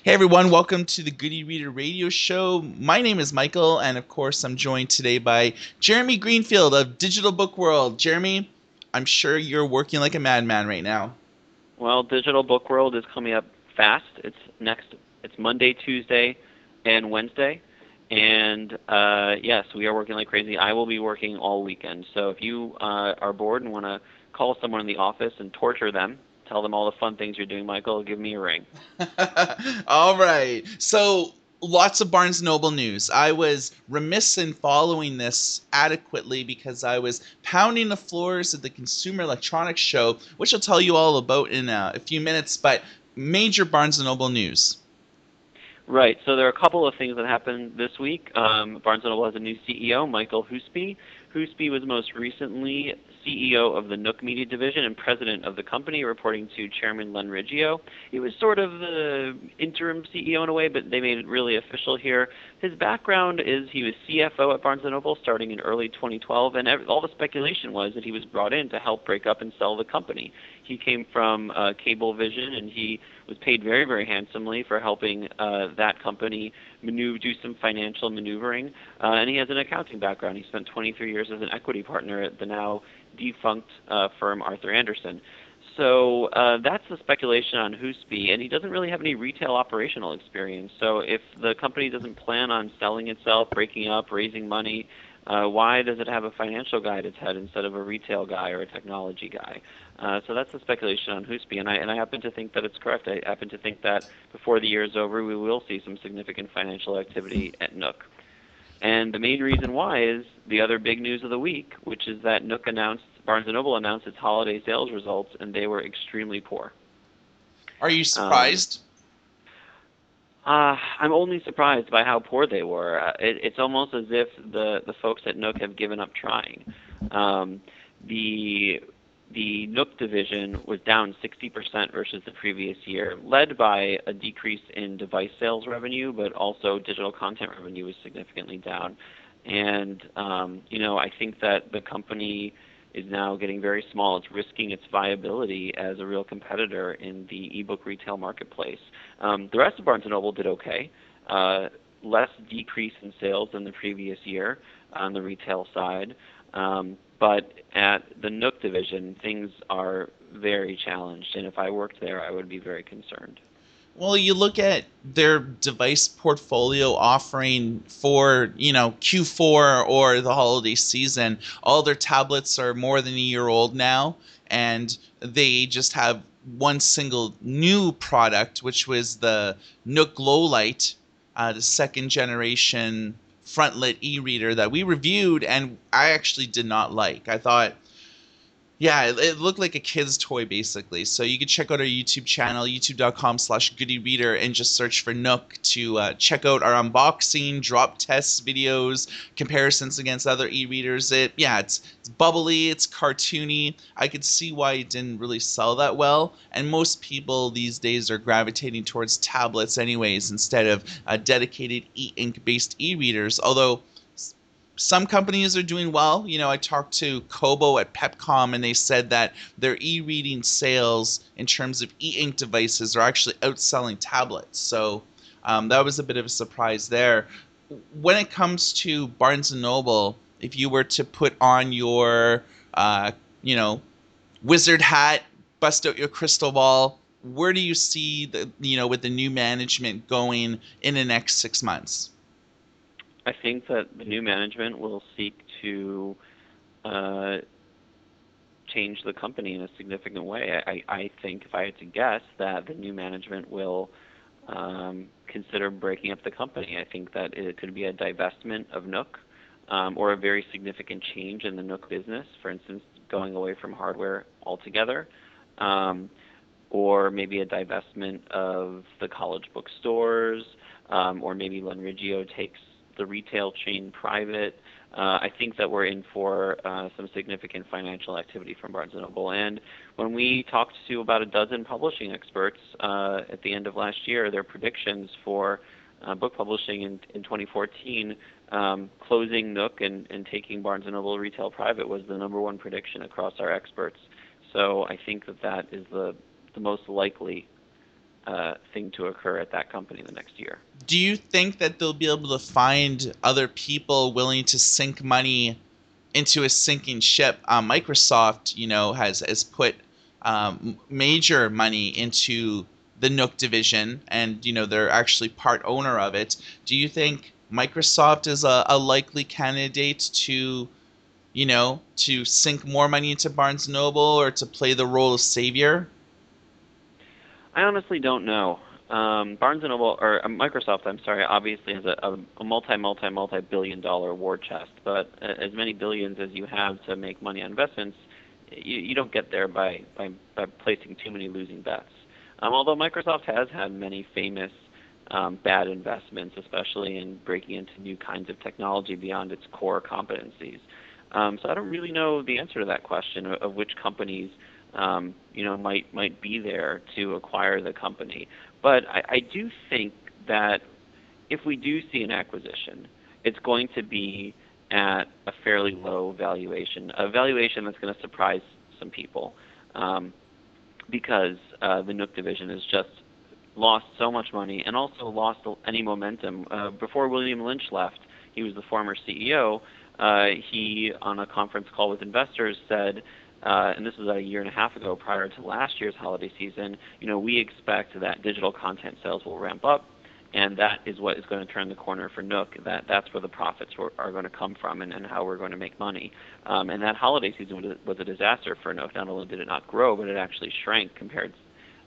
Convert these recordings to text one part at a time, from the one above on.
Hey everyone, welcome to the Good E-Reader Radio Show. My name is Michael, and of course, I'm joined today by Jeremy Greenfield of Digital Book World. Jeremy, I'm sure you're working like a madman right now. Well, Digital Book World is coming up fast. It's Monday, Tuesday, and Wednesday. And yes, we are working like crazy. I will be working all weekend. So if you are bored and want to call someone in the office and torture them, tell them all the fun things you're doing, Michael, give me a ring. All right. So, lots of Barnes Noble news. I was remiss in following this adequately because I was pounding the floors at the Consumer Electronics Show, which I'll tell you all about in a few minutes. But major Barnes Noble news. Right. So there are a couple of things that happened this week. Barnes & Noble has a new CEO, Michael Husby. Husby was most recently CEO of the Nook Media Division and president of the company, reporting to Chairman Len Riggio. He was sort of the interim CEO in a way, but they made it really official here. His background is he was CFO at Barnes & Noble starting in early 2012, and all the speculation was that he was brought in to help break up and sell the company. He came from Cablevision, and he was paid very, very handsomely for helping that company do some financial maneuvering. And he has an accounting background. He spent 23 years as an equity partner at the now defunct firm Arthur Andersen. So that's the speculation on Husby, and he doesn't really have any retail operational experience. So if the company doesn't plan on selling itself, breaking up, raising money, why does it have a financial guy at its head instead of a retail guy or a technology guy? So that's the speculation on Husby, and I happen to think that it's correct. I happen to think that before the year is over, we will see some significant financial activity at Nook. And the main reason why is the other big news of the week, which is that Barnes & Noble announced its holiday sales results, and they were extremely poor. Are you Um, surprised? I'm only surprised by how poor they were. It's almost as if the folks at Nook have given up trying. Um, the the Nook division was down 60% versus the previous year, led by a decrease in device sales revenue, but also digital content revenue was significantly down. And I think that the company is now getting very small. It's risking its viability as a real competitor in the ebook retail marketplace. The rest of Barnes& Noble did okay. Less decrease in sales than the previous year on the retail side. But at the Nook division, things are very challenged, and if I worked there, I would be very concerned. Well, you look at their device portfolio offering for, Q4 or the holiday season. All their tablets are more than a year old now, and they just have one single new product, which was the Nook Glow Light, the second generation frontlit e-reader that we reviewed, and I actually did not like. I thought yeah, it looked like a kid's toy basically. So you could check out our YouTube channel, youtube.com/goodyreader, and just search for Nook to check out our unboxing, drop tests videos, comparisons against other e-readers. It's bubbly, it's cartoony. I could see why it didn't really sell that well. And most people these days are gravitating towards tablets anyways instead of dedicated e-ink based e-readers. Although some companies are doing well. I talked to Kobo at Pepcom, and they said that their e-reading sales in terms of e-ink devices are actually outselling tablets. So that was a bit of a surprise there. When it comes to Barnes and Noble, if you were to put on your, uh, you know, wizard hat, bust out your crystal ball, where do you see with the new management going in the next 6 months? I think that the new management will seek to uh, change the company in a significant way. I think, if I had to guess, that the new management will consider breaking up the company. I think that it could be a divestment of Nook, or a very significant change in the Nook business. For instance, going away from hardware altogether, um, or maybe a divestment of the college bookstores, or maybe Len Riggio takes the retail chain private. I think that we're in for some significant financial activity from Barnes& Noble. And when we talked to about a dozen publishing experts at the end of last year, their predictions for book publishing in 2014, closing Nook and taking Barnes& Noble retail private was the number one prediction across our experts. So I think that is the most likely thing to occur at that company the next year. Do you think that they'll be able to find other people willing to sink money into a sinking ship? Microsoft, has put major money into the Nook division, and they're actually part owner of it. Do you think Microsoft is a likely candidate to sink more money into Barnes and Noble or to play the role of savior? I honestly don't know. Barnes and Noble or Microsoft, I'm sorry, obviously has a multi-billion-dollar war chest, but as many billions as you have to make money on investments, you don't get there by placing too many losing bets. Although Microsoft has had many famous bad investments, especially in breaking into new kinds of technology beyond its core competencies. So I don't really know the answer to that question of which companies might be there to acquire the company. But I do think that if we do see an acquisition, it's going to be at a fairly low valuation, a valuation that's going to surprise some people, because the Nook division has just lost so much money and also lost any momentum. Before William Lynch left, he was the former CEO. He, on a conference call with investors, said, and this was a year and a half ago prior to last year's holiday season, we expect that digital content sales will ramp up, and that is what is going to turn the corner for Nook. That's where the profits are going to come from, and how we're going to make money. And that holiday season was a disaster for Nook. Not only did it not grow, but it actually shrank compared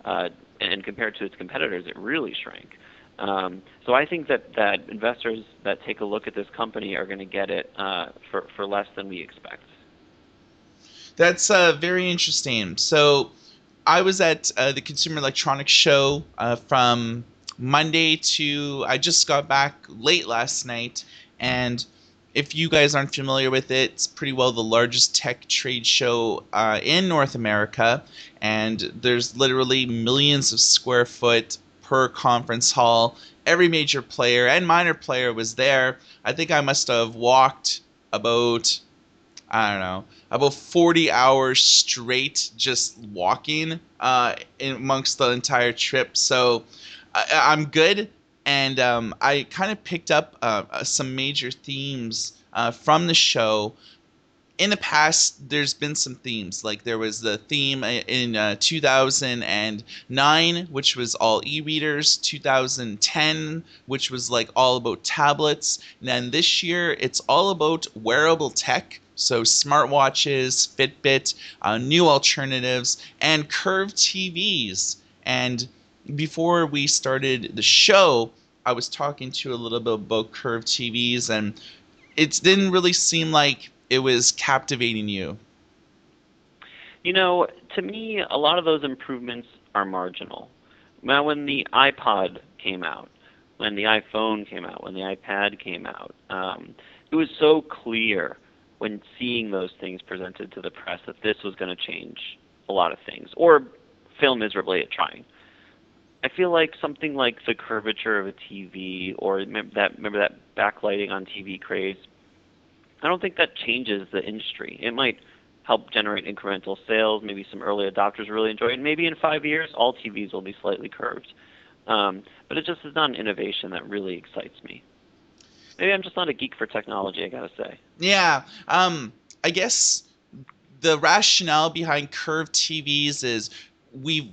to its competitors. It really shrank. So I think that investors that take a look at this company are going to get it for less than we expect. That's very interesting. So I was at the Consumer Electronics Show from Monday to I just got back late last night. And if you guys aren't familiar with it, it's pretty well the largest tech trade show in North America. And there's literally millions of square foot per conference hall. Every major player and minor player was there. I think I must have walked about, I don't know, about 40 hours straight just walking amongst the entire trip. So I'm good. And I kind of picked up some major themes from the show. In the past, there's been some themes. Like there was the theme in 2009, which was all e-readers. 2010, which was like all about tablets. And then this year, it's all about wearable tech. So smartwatches, Fitbit, new alternatives, and curved TVs. And before we started the show, I was talking to a little bit about curved TVs, and it didn't really seem like it was captivating you. To me, a lot of those improvements are marginal. Now, when the iPod came out, when the iPhone came out, when the iPad came out, it was so clear when seeing those things presented to the press that this was going to change a lot of things, or fail miserably at trying. I feel like something like the curvature of a TV, or remember that backlighting on TV craze, I don't think that changes the industry. It might help generate incremental sales. Maybe some early adopters really enjoy it. Maybe in 5 years, all TVs will be slightly curved. But it just is not an innovation that really excites me. Maybe I'm just not a geek for technology, I gotta say. Yeah, I guess the rationale behind curved TVs is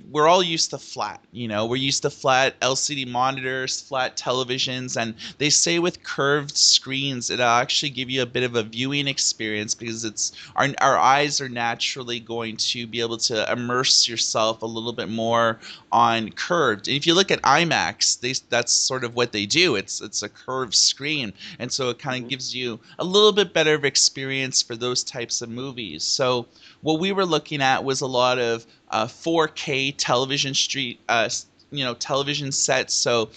we're all used to flat. We're used to flat LCD monitors, flat televisions, and they say with curved screens it'll actually give you a bit of a viewing experience because it's our eyes are naturally going to be able to immerse yourself a little bit more on curved. And if you look at IMAX, that's sort of what they do. It's a curved screen, and so it kind of gives you a little bit better of experience for those types of movies. So what we were looking at was a lot of 4K television television sets. So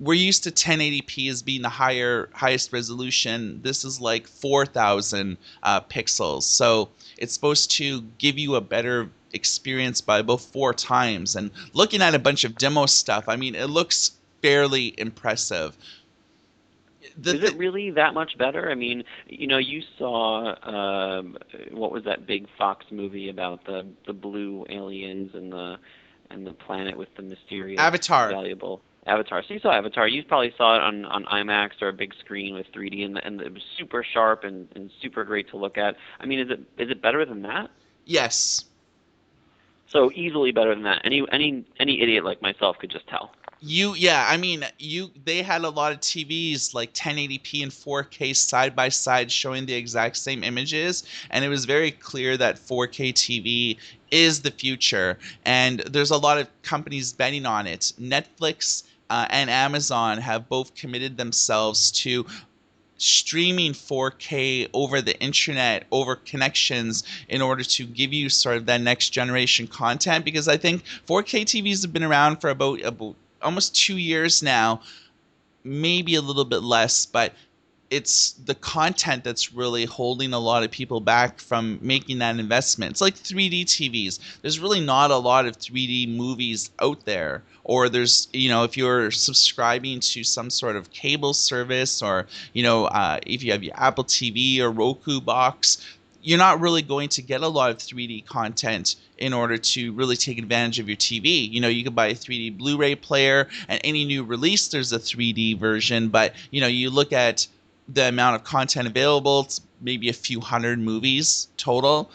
we're used to 1080p as being the highest resolution. This is like 4,000 pixels. So it's supposed to give you a better experience by about 4 times. And looking at a bunch of demo stuff, I mean, it looks fairly impressive. Is it really that much better? I mean, you saw what was that big Fox movie about the blue aliens and and the planet with the mysterious, Avatar. valuable Avatar. So you saw Avatar. You probably saw it on IMAX or a big screen with 3D, and it was super sharp and super great to look at. I mean, is it better than that? Yes. So easily better than that. Any idiot like myself could just tell. Yeah, I mean, they had a lot of TVs like 1080p and 4K side by side showing the exact same images, and it was very clear that 4K TV is the future, and there's a lot of companies betting on it. Netflix and Amazon have both committed themselves to streaming 4K over the internet, over connections, in order to give you sort of that next generation content. Because I think 4K TVs have been around for about almost 2 years now, maybe a little bit less, but it's the content that's really holding a lot of people back from making that investment. It's like 3D TVs. There's really not a lot of 3D movies out there. Or there's, if you're subscribing to some sort of cable service, or, if you have your Apple TV or Roku box, you're not really going to get a lot of 3D content in order to really take advantage of your TV. You could buy a 3D Blu-ray player, and any new release, there's a 3D version. But, you look at the amount of content available, it's maybe a few hundred movies total.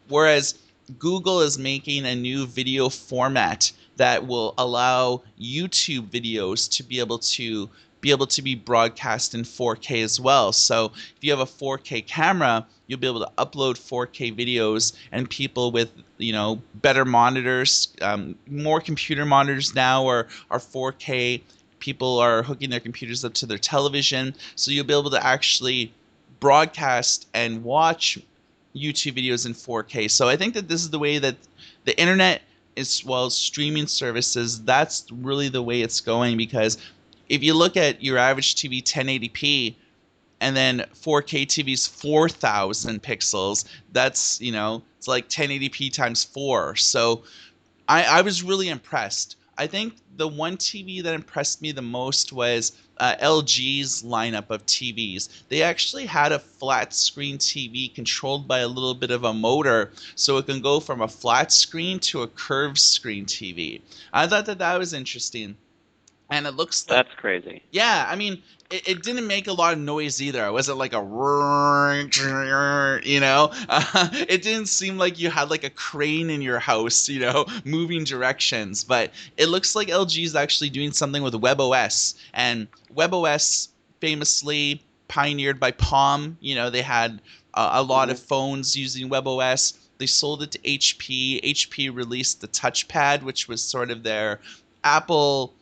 Whereas Google is making a new video format that will allow YouTube videos to be able to be broadcast in 4K as well. So if you have a 4K camera, you'll be able to upload 4K videos, and people with better monitors, more computer monitors now are 4K. People are hooking their computers up to their television, so you'll be able to actually broadcast and watch YouTube videos in 4K. So I think that this is the way that the internet, as well as streaming services, that's really the way it's going. Because if you look at your average TV 1080p, and then 4K TV's 4,000 pixels, that's, it's like 1080p times 4. So I was really impressed. I think the one TV that impressed me the most was LG's lineup of TVs. They actually had a flat screen TV controlled by a little bit of a motor, so it can go from a flat screen to a curved screen TV. I thought that was interesting. And it looks like, That's crazy. yeah, I mean, it didn't make a lot of noise either. It wasn't like a, it didn't seem like you had like a crane in your house, moving directions. But it looks like LG is actually doing something with WebOS. And WebOS, famously pioneered by Palm, they had a lot of phones using WebOS. They sold it to HP. HP released the touchpad, which was sort of their Apple,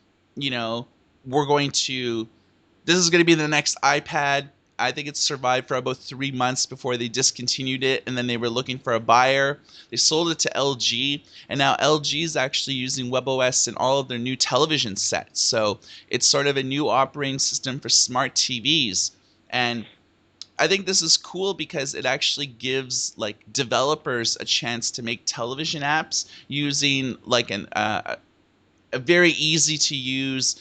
this is going to be the next iPad. I think it survived for about 3 months before they discontinued it, and then they were looking for a buyer. They sold it to LG, and now LG is actually using WebOS in all of their new television sets. So it's sort of a new operating system for smart TVs. And I think this is cool because it actually gives like developers a chance to make television apps using like a very easy to use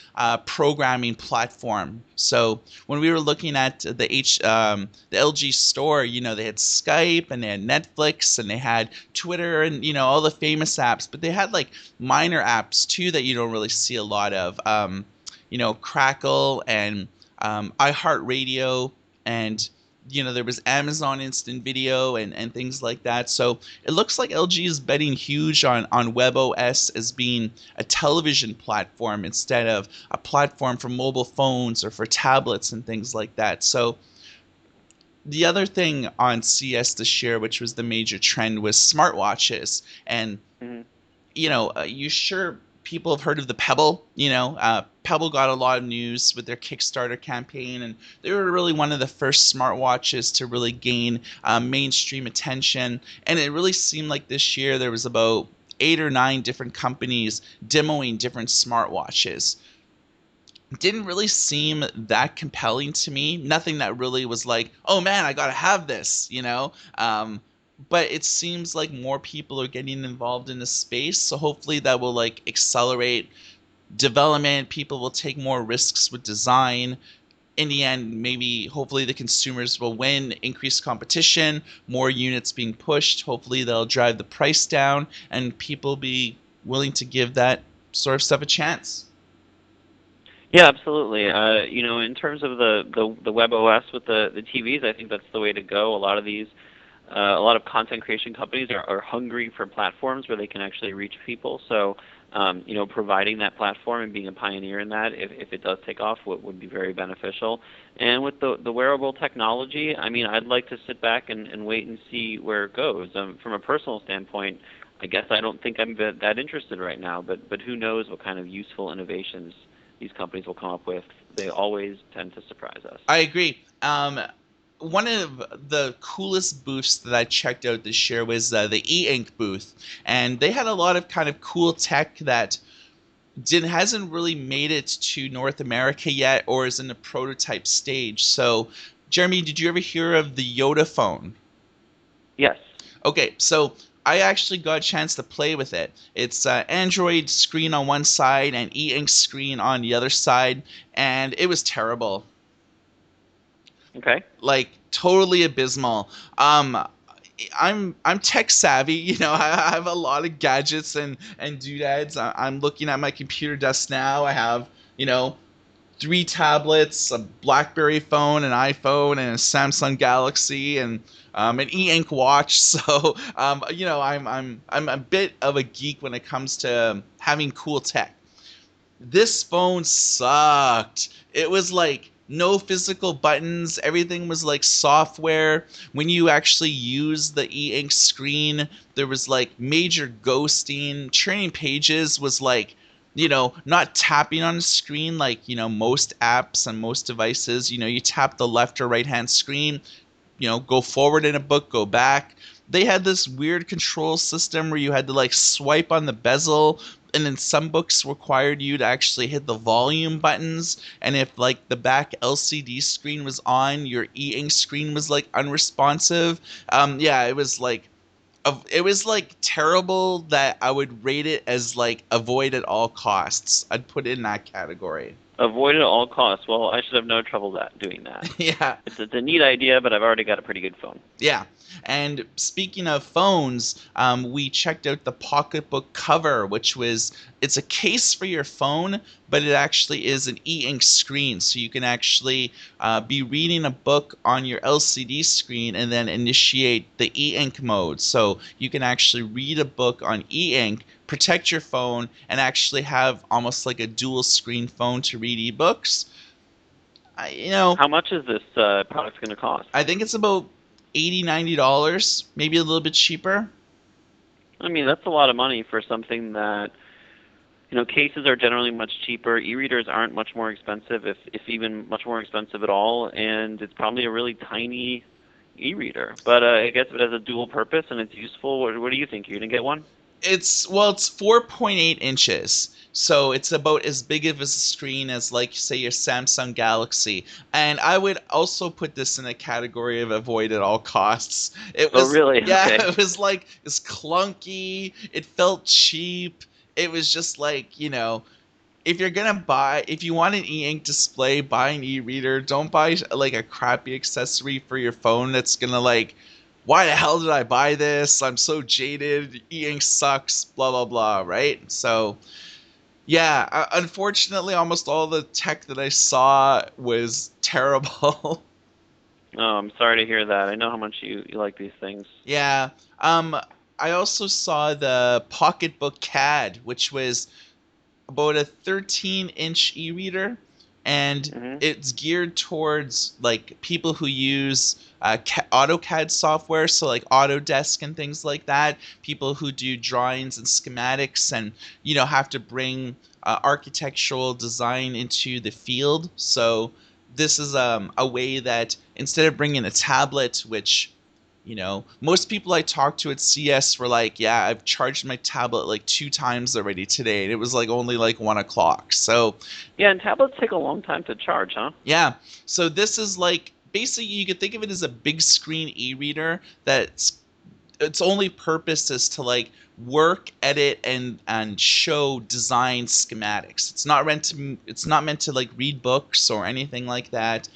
programming platform. So when we were looking at the LG store, they had Skype, and they had Netflix, and they had Twitter, and all the famous apps. But they had like minor apps too that you don't really see a lot of. Crackle and iHeartRadio, and there was Amazon Instant Video and things like that. So it looks like LG is betting huge on WebOS as being a television platform instead of a platform for mobile phones or for tablets and things like that. So the other thing on CES this year, which was the major trend, was smartwatches. And you sure people have heard of the Pebble? Pebble got a lot of news with their Kickstarter campaign, and they were really one of the first smartwatches to really gain mainstream attention. And it really seemed like this year there was about 8 or 9 different companies demoing different smartwatches. It didn't really seem that compelling to me. Nothing that really was like, oh man, I gotta have this, but it seems like more people are getting involved in the space, so hopefully that will like accelerate development. People will take more risks with design. In the end, maybe hopefully the consumers will win, increased competition, more units being pushed. Hopefully they'll drive the price down, and people be willing to give that sort of stuff a chance. Yeah, absolutely. In terms of the web OS with the TVs, I think that's the way to go. A lot of content creation companies are hungry for platforms where they can actually reach people. So, providing that platform and being a pioneer in that, if it does take off, would be very beneficial. And with the wearable technology, I mean, I'd like to sit back and wait and see where it goes. From a personal standpoint, I guess I don't think I'm that interested right now, but who knows what kind of useful innovations these companies will come up with. They always tend to surprise us. I agree. One of the coolest booths that I checked out this year was the e-ink booth, and they had a lot of kind of cool tech that hasn't really made it to North America yet, or is in the prototype stage. So, Jeremy, did you ever hear of the Yoda phone? Yes. Okay, so I actually got a chance to play with it. It's Android screen on one side and e-ink screen on the other side, and it was terrible. Okay. Like totally abysmal. I'm tech savvy, I have a lot of gadgets and doodads. I'm looking at my computer desk now. I have, 3 tablets, a BlackBerry phone, an iPhone, and a Samsung Galaxy, and an e-ink watch. So, I'm a bit of a geek when it comes to having cool tech. This phone sucked. It was like no physical buttons. Everything was like software. When you actually use the e-ink screen, there was like major ghosting. Turning pages was like, not tapping on the screen like, most apps and most devices. You tap the left or right hand screen, go forward in a book, go back. They had this weird control system where you had to like swipe on the bezel, and then some books required you to actually hit the volume buttons, and if like the back LCD screen was on, your e-ink screen was like unresponsive. Yeah, it was like terrible that I would rate it as like avoid at all costs. I'd put it in that category. Avoid at all costs. Well, I should have no trouble doing that. Yeah. It's a neat idea, but I've already got a pretty good phone. Yeah. And speaking of phones, we checked out the Pocketbook Cover, it's a case for your phone, but it actually is an e-ink screen. So you can actually be reading a book on your LCD screen and then initiate the e-ink mode. So you can actually read a book on e-ink, protect your phone, and actually have almost like a dual screen phone to read ebooks. How much is this product going to cost? I think it's about $80-$90, maybe a little bit cheaper. I mean, that's a lot of money for something that, cases are generally much cheaper. E-readers aren't much more expensive, if even much more expensive at all, and it's probably a really tiny e-reader. But I guess if it has a dual purpose and it's useful, what do you think? You're going to get one? It's 4.8 inches. So it's about as big of a screen as, like, say, your Samsung Galaxy. And I would also put this in a category of avoid at all costs. It was, oh, really? Yeah, okay. It was like, it's clunky. It felt cheap. It was just like, if you want an e-ink display, buy an e-reader. Don't buy like a crappy accessory for your phone that's gonna like, why the hell did I buy this? I'm so jaded. E-ink sucks. Blah blah blah. Right? So, yeah. Unfortunately, almost all the tech that I saw was terrible. Oh, I'm sorry to hear that. I know how much you like these things. Yeah. I also saw the Pocketbook CAD, which was about a 13-inch e-reader, and it's geared towards like people who use AutoCAD software, so like Autodesk and things like that. People who do drawings and schematics, and have to bring architectural design into the field. So this is a way that instead of bringing a tablet, which most people I talked to at CES were like, yeah, I've charged my tablet like 2 times already today, and it was like only like 1 o'clock. So yeah, and tablets take a long time to charge, huh? yeah, so this is like basically you could think of it as a big screen e-reader that's its only purpose is to like work, edit, and show design schematics. It's not meant to like read books or anything like that.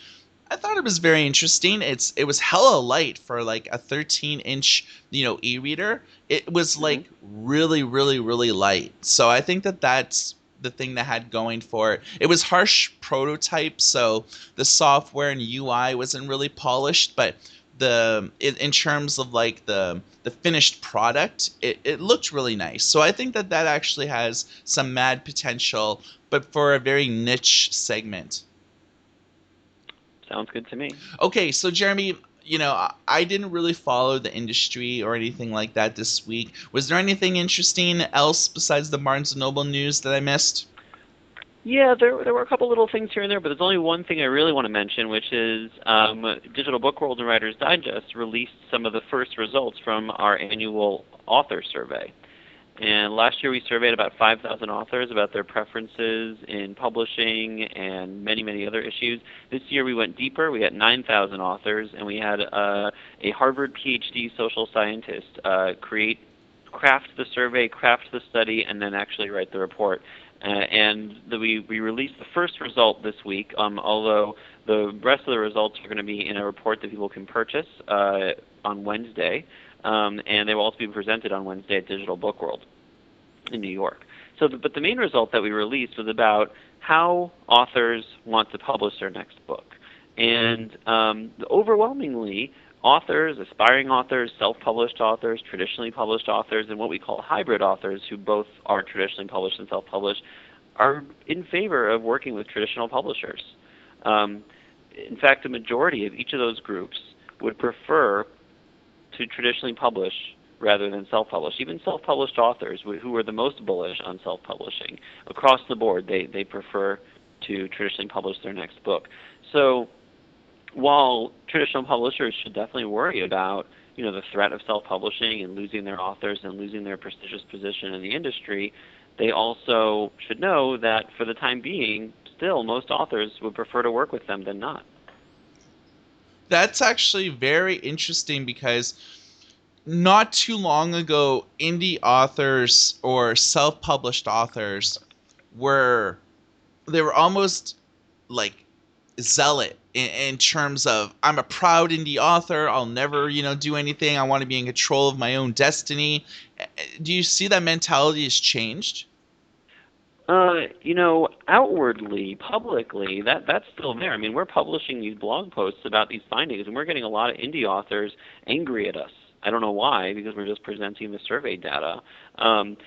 I thought it was very interesting. It was hella light for like a 13-inch, e-reader. It was Hmm. like really, really, really light. So I think that that's the thing that had going for it. It was harsh prototype, so the software and UI wasn't really polished, but in terms of like the finished product, it looked really nice. So I think that that actually has some mad potential, but for a very niche segment. Sounds good to me. Okay, so Jeremy, I didn't really follow the industry or anything like that this week. Was there anything interesting else besides the Barnes& and Noble news that I missed? Yeah, there were a couple little things here and there, but there's only one thing I really want to mention, which is Digital Book World and Writers Digest released some of the first results from our annual author survey. And last year we surveyed about 5,000 authors about their preferences in publishing and many, many other issues. This year we went deeper. We had 9,000 authors, and we had a Harvard PhD social scientist craft the survey, craft the study, and then actually write the report. We released the first result this week, although the rest of the results are going to be in a report that people can purchase on Wednesday, and they will also be presented on Wednesday at Digital Book World in New York. But the main result that we released was about how authors want to publish their next book. And overwhelmingly, authors, aspiring authors, self-published authors, traditionally published authors, and what we call hybrid authors, who both are traditionally published and self-published, are in favor of working with traditional publishers. In fact, the majority of each of those groups would prefer to traditionally publish rather than self-publish. Even self-published authors who are the most bullish on self-publishing, across the board, they prefer to traditionally publish their next book. So while traditional publishers should definitely worry about the threat of self-publishing and losing their authors and losing their prestigious position in the industry, they also should know that for the time being, still most authors would prefer to work with them than not. That's actually very interesting because not too long ago, indie authors or self-published authors were they were almost like zealot in terms of I'm a proud indie author. I'll never, do anything. I want to be in control of my own destiny. Do you see that mentality has changed? Outwardly, publicly, that's still there. I mean, we're publishing these blog posts about these findings, and we're getting a lot of indie authors angry at us. I don't know why, because we're just presenting the survey data.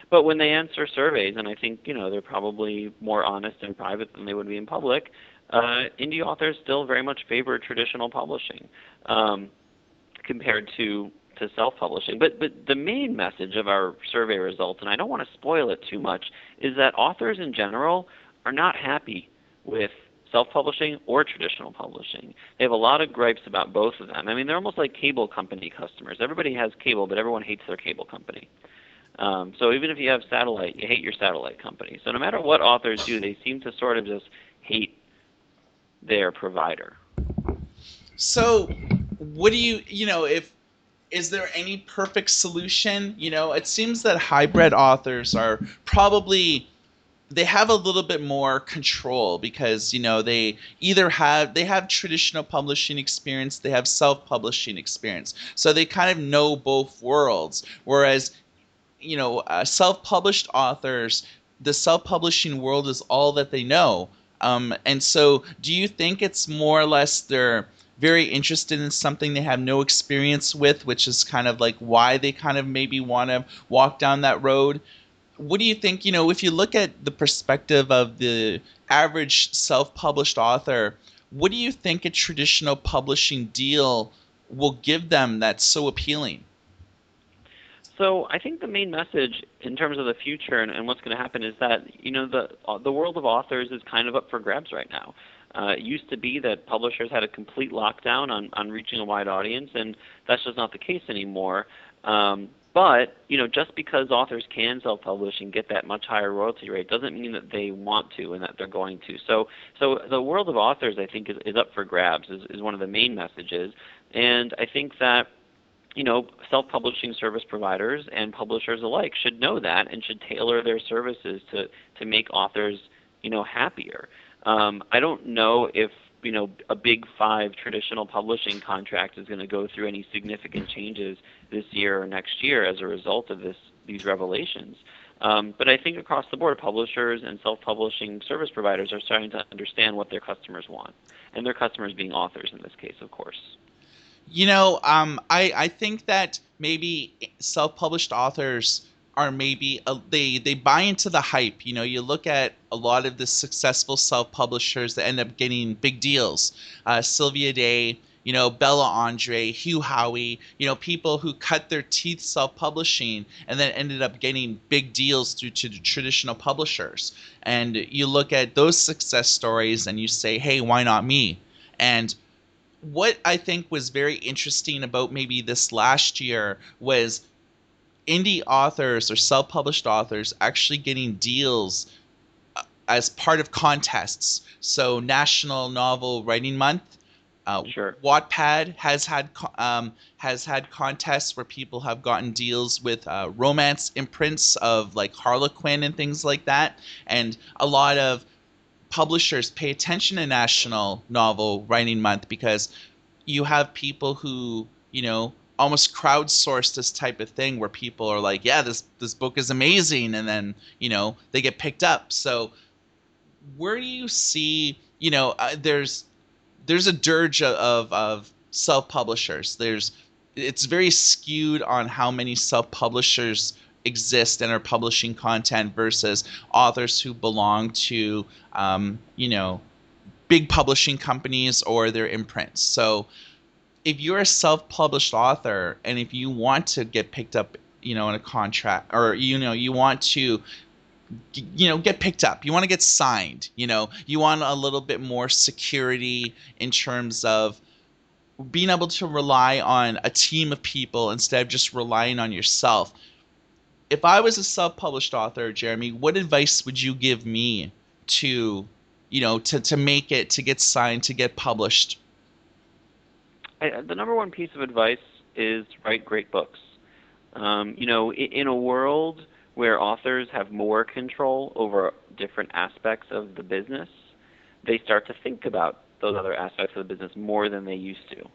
But when they answer surveys, and I think they're probably more honest in private than they would be in public, indie authors still very much favor traditional publishing compared to self-publishing. But the main message of our survey results, and I don't want to spoil it too much, is that authors in general are not happy with self-publishing or traditional publishing. They have a lot of gripes about both of them. I mean, they're almost like cable company customers. Everybody has cable, but everyone hates their cable company. So even if you have satellite, you hate your satellite company. So no matter what authors do, they seem to sort of just hate their provider. So, what do if is there any perfect solution? It seems that hybrid authors are probably they have a little bit more control because they either have traditional publishing experience, they have self-publishing experience, so they kind of know both worlds, whereas self-published authors, the self-publishing world is all that they know. And so do you think it's more or less they're very interested in something they have no experience with, which is kind of like why they kind of maybe want to walk down that road? What do you think, if you look at the perspective of the average self-published author, what do you think a traditional publishing deal will give them that's so appealing? So I think the main message in terms of the future and what's going to happen is that the world of authors is kind of up for grabs right now. It used to be that publishers had a complete lockdown on reaching a wide audience, and that's just not the case anymore. But just because authors can self-publish and get that much higher royalty rate doesn't mean that they want to and that they're going to. So the world of authors, I think, is up for grabs. Is one of the main messages, and I think that self-publishing service providers and publishers alike should know that and should tailor their services to make authors happier. I don't know if a big five traditional publishing contract is going to go through any significant changes this year or next year as a result of these revelations. But I think across the board, publishers and self-publishing service providers are starting to understand what their customers want, and their customers being authors in this case, of course. I think that maybe self-published authors are maybe they buy into the hype. You look at a lot of the successful self-publishers that end up getting big deals. Sylvia Day, Bella Andre, Hugh Howey, people who cut their teeth self-publishing and then ended up getting big deals through to the traditional publishers. And you look at those success stories and you say, hey, why not me? And what I think was very interesting about maybe this last year was indie authors or self-published authors actually getting deals as part of contests. So National Novel Writing Month, Sure. Wattpad has had contests where people have gotten deals with romance imprints of like Harlequin and things like that, and a lot of publishers pay attention to National Novel Writing Month because you have people who, almost crowdsource this type of thing where people are like, yeah, this book is amazing, and then, they get picked up. So where do you see, there's a dirge of self-publishers. It's very skewed on how many self-publishers exist and are publishing content versus authors who belong to big publishing companies or their imprints. So if you're a self-published author and if you want to get picked up, in a contract, or you want to get picked up, you want to get signed, you want a little bit more security in terms of being able to rely on a team of people instead of just relying on yourself. If I was a self-published author, Jeremy, what advice would you give me to make it, to get signed, to get published? The number one piece of advice is write great books. In a world where authors have more control over different aspects of the business, they start to think about those other aspects of the business more than they used to.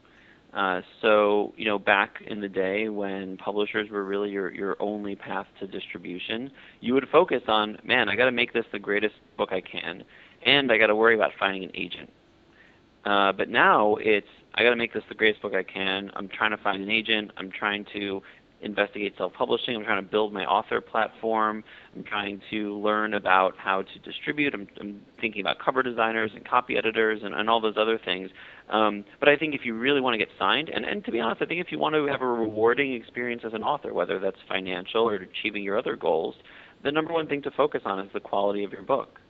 So, back in the day when publishers were really your only path to distribution, you would focus on, man, I got to make this the greatest book I can, and I got to worry about finding an agent. But now it's, I got to make this the greatest book I can. I'm trying to find an agent. I'm trying to investigate self-publishing. I'm trying to build my author platform. I'm trying to learn about how to distribute. I'm thinking about cover designers and copy editors and all those other things. But I think if you really want to get signed, and to be honest, I think if you want to have a rewarding experience as an author, whether that's financial or achieving your other goals, the number one thing to focus on is the quality of your book.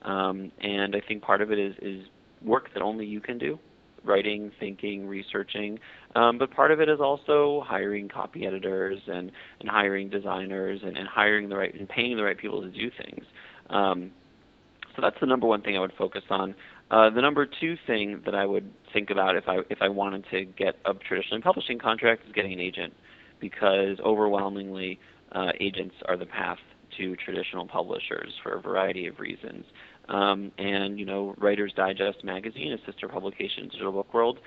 And I think part of it is work that only you can do. Writing, thinking, researching, but part of it is also hiring copy editors and hiring designers and hiring the right and paying the right people to do things. So that's the number one thing I would focus on. The number two thing that I would think about if I wanted to get a traditional publishing contract is getting an agent, because overwhelmingly agents are the path to traditional publishers for a variety of reasons. And Writer's Digest magazine, a sister publication in Digital Book World,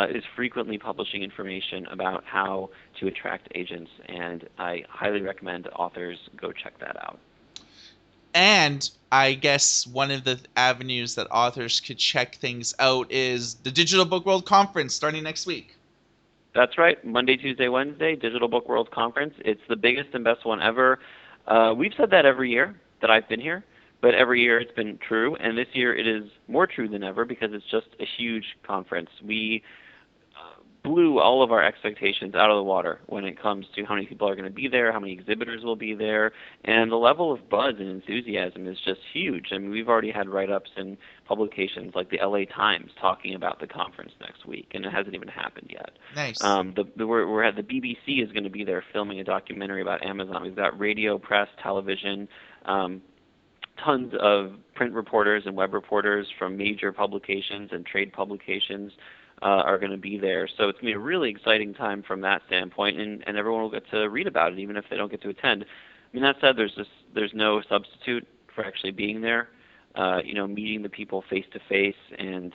is frequently publishing information about how to attract agents, and I highly recommend authors go check that out. And I guess one of the avenues that authors could check things out is the Digital Book World Conference starting next week. That's right. Monday, Tuesday, Wednesday, Digital Book World Conference. It's the biggest and best one ever. We've said that every year that I've been here. But every year it's been true, and this year it is more true than ever because it's just a huge conference. We blew all of our expectations out of the water when it comes to how many people are going to be there, how many exhibitors will be there, and the level of buzz and enthusiasm is just huge. I mean, we've already had write-ups in publications like the LA Times talking about the conference next week, and it hasn't even happened yet. Nice. We're at the BBC is going to be there filming a documentary about Amazon. We've got radio, press, television, tons of print reporters and web reporters from major publications and trade publications are going to be there. So it's going to be a really exciting time from that standpoint, and everyone will get to read about it, even if they don't get to attend. I mean, that said, there's no substitute for actually being there. meeting the people face to face and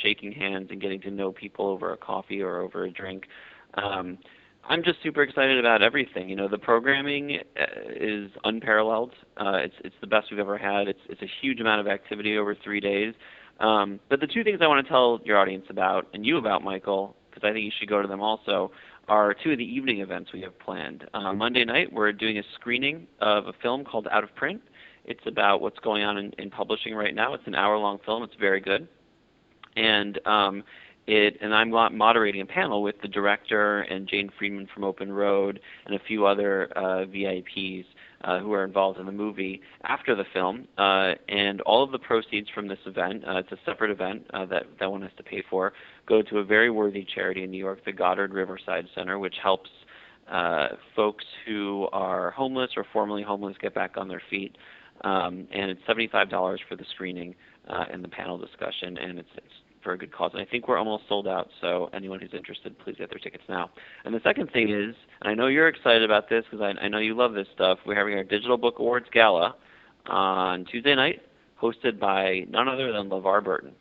shaking hands and getting to know people over a coffee or over a drink. I'm just super excited about everything. The programming is unparalleled. It's the best we've ever had. It's a huge amount of activity over 3 days. But the two things I want to tell your audience about, and you about, Michael, because I think you should go to them also, are two of the evening events we have planned. Monday night, we're doing a screening of a film called Out of Print. It's about what's going on in publishing right now. It's an hour-long film. It's very good. And I'm moderating a panel with the director and Jane Friedman from Open Road and a few other VIPs who are involved in the movie after the film. And all of the proceeds from this event, it's a separate event that one has to pay for, go to a very worthy charity in New York, the Goddard Riverside Center, which helps folks who are homeless or formerly homeless get back on their feet. And it's $75 for the screening and the panel discussion, and it's for a good cause. And I think we're almost sold out, so anyone who's interested, please get their tickets now. And the second thing is, and I know you're excited about this because I know you love this stuff, we're having our Digital Book Awards Gala on Tuesday night, hosted by none other than LeVar Burton.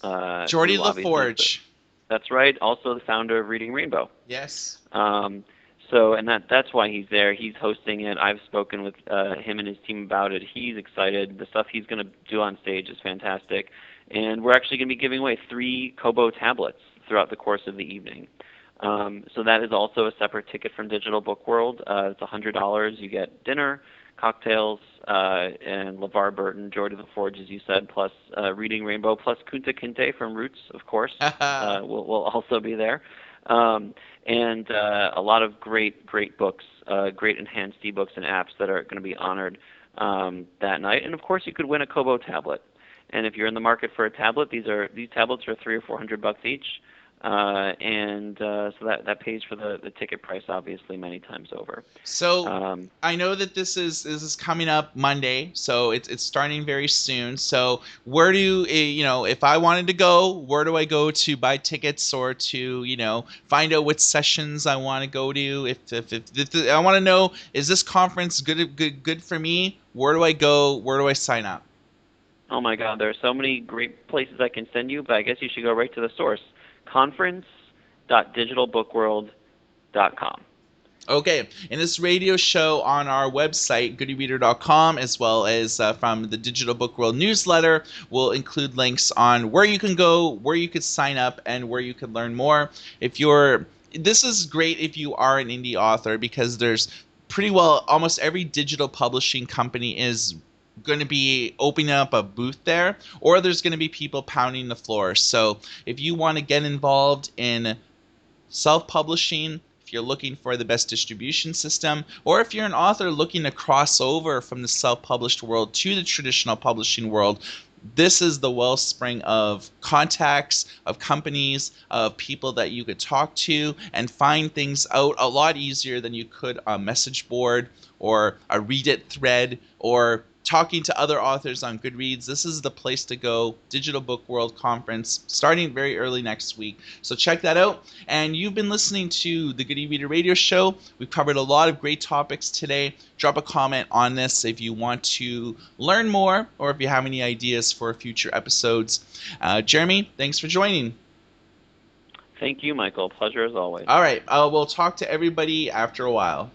Geordie LaForge. That's right, also the founder of Reading Rainbow. Yes. That's why he's there. He's hosting it. I've spoken with him and his team about it. He's excited. The stuff he's going to do on stage is fantastic. And we're actually going to be giving away 3 Kobo tablets throughout the course of the evening. So that is also a separate ticket from Digital Book World. It's $100. You get dinner, cocktails, and LeVar Burton, Geordie LaForge, as you said, plus Reading Rainbow, plus Kunta Kinte from Roots, of course, will also be there. And a lot of great books, great enhanced ebooks and apps that are going to be honored that night. And of course, you could win a Kobo tablet. And if you're in the market for a tablet, these tablets are $300 or $400 each, so that pays for the ticket price, obviously, many times over. So I know that this is coming up Monday, so it's starting very soon. So where do if I wanted to go, where do I go to buy tickets or to find out what sessions I want to go to? If I want to know, is this conference good for me? Where do I go? Where do I sign up? Oh my God, there are so many great places I can send you, but I guess you should go right to the source, conference.digitalbookworld.com. Okay, and this radio show on our website, goodyreader.com, as well as from the Digital Book World newsletter, will include links on where you can go, where you could sign up, and where you can learn more. This is great if you are an indie author, because there's pretty well almost every digital publishing company is going to be opening up a booth there, or there's going to be people pounding the floor. So if you want to get involved in self-publishing, if you're looking for the best distribution system, or if you're an author looking to cross over from the self-published world to the traditional publishing world, this is the wellspring of contacts, of companies, of people that you could talk to and find things out a lot easier than you could a message board or a Reddit thread or talking to other authors on Goodreads. This is the place to go. Digital Book World Conference starting very early next week. So check that out. And you've been listening to the Good E-Reader Radio Show. We've covered a lot of great topics today. Drop a comment on this if you want to learn more or if you have any ideas for future episodes. Jeremy, thanks for joining. Thank you, Michael. Pleasure as always. All right. We'll talk to everybody after a while.